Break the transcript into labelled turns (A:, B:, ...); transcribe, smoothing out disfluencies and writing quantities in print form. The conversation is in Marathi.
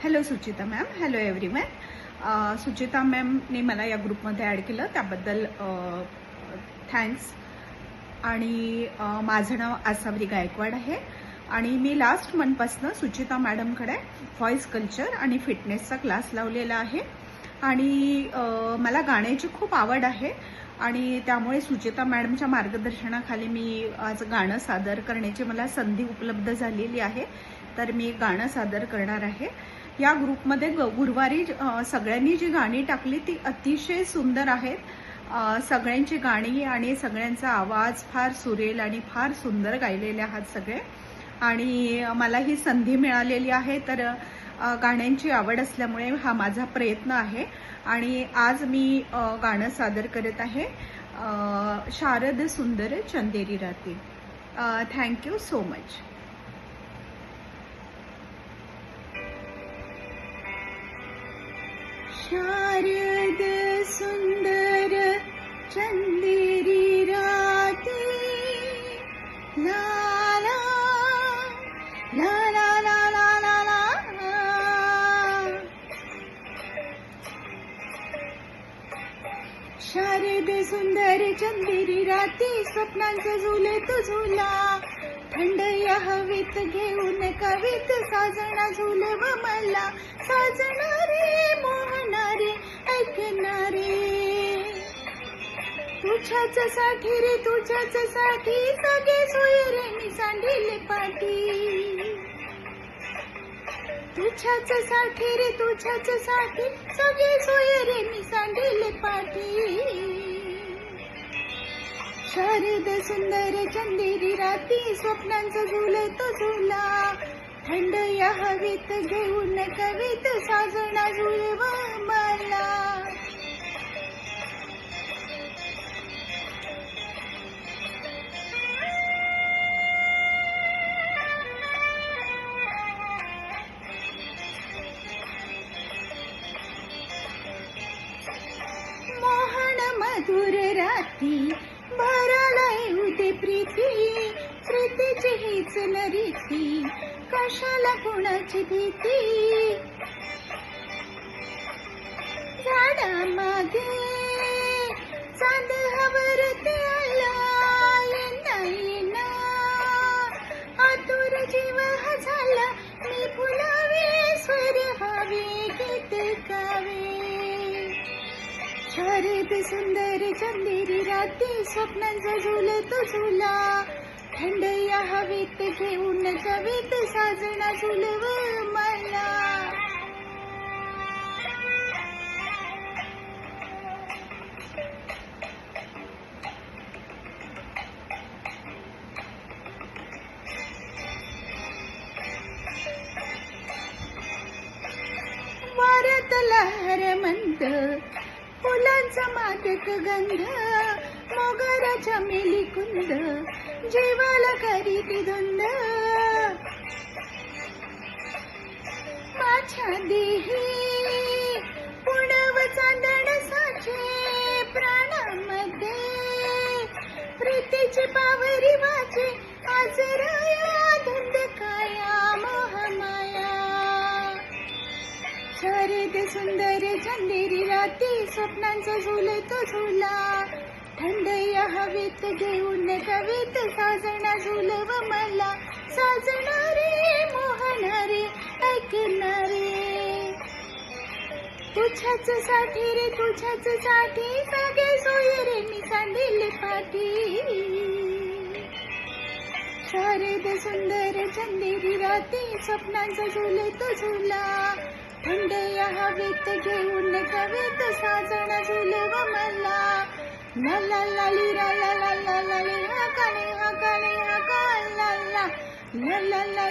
A: Hello Suchita ma'am. Hello everyone. Suchita मॅमने मला या ग्रुपमध्ये ॲड केलं त्याबद्दल थँक्स. आणि माझं नाव आसावरी गायकवाड आहे आणि मी लास्ट मंथपासून सुचिता मॅडमकडे व्हॉइस कल्चर आणि फिटनेसचा क्लास लावलेला आहे. आणि मला गाण्याची खूप आवड आहे आणि त्यामुळे सुचिता मॅडमच्या मार्गदर्शनाखाली मी आज गाणं सादर करण्याची मला संधी उपलब्ध झालेली आहे. तर मी गाणं सादर करणार आहे. या ग्रुपमध्ये गुरुवारी सगळ्यांनी जी गाणी टाकली ती अतिशय सुंदर आहेत. सगळ्यांची गाणी आणि सगळ्यांचा आवाज फार सुरेल आणि फार सुंदर गायलेले आहात सगळे. आणि मला ही संधी मिळालेली आहे. तर गाण्यांची आवड असल्यामुळे हा माझा प्रयत्न आहे आणि आज मी गाणं सादर करत आहे शारद सुंदर चंदेरी राती. Thank you so much. शारद सुंदर चंदेरी राती ला ला ला ला ला ला ला ला. शारद सुंदर चंदेरी राती स्वप्नांचा झुले तो झुला. थंड या हवेत घेऊन कवीत साजना झुलव मला. साजणारे मोहणारे ऐकणारे तुझ्याच साठी रे तुझ्याच साठी सगळे सोयरे मी सांडिले पाठी. तुझ्याच साठी रे तुझ्याच साठी सगळे सोयरे मी सांडिले पाठी. शारद सुंदर चंदेरी राती स्वप्नांचा झुले तो झुला. थंड या हवेत घेऊन कवीत साजना झुलव मला. मोहन मधुर राती भराला येऊ दे प्रीती. प्रीतीची हीच न रीती कशाला कुणाची भीती. झाडामागे चांद हवरते आला. येना येना आतुर जीव हा झाला. मी फुलावे स्वर हवे गीत गावे. शारद सुंदर चंदेरी राती स्वप्नांचा झुले तो झुला. थंड या हवेत घेऊन कवीत साजना झुलव मला. वाऱ्यात लहर मंद फुलांचा मादक गंध. मोगराच्या मेली कुंद जीवाला करीत धुंद. माझ्या देही पुणव चांदण साचे. प्राणामध्ये प्रीतीची पावरी वाचे. आज राया धुंद काया मोहमाया. शारद सुंदर चंदेरी राती स्वप्नांचा झुले तो झुला. थंड या हवेत घेऊन कवीत साजना झुलव मला. साजणारे मोहणारे ऐकणारे तुझ्याच साठी रे तुझ्याच साठी सगळे सोयरे मी सांडिले पाठी. शारद सुंदर चंदेरी राती स्वप्नांचा झुले तो झुला. थंड या हवेत घेऊन कवीत साजना झुलव मला. ला ला ला ली ला ला ला ला ला ली हा काने हा काने हा का ला ला ला ला ला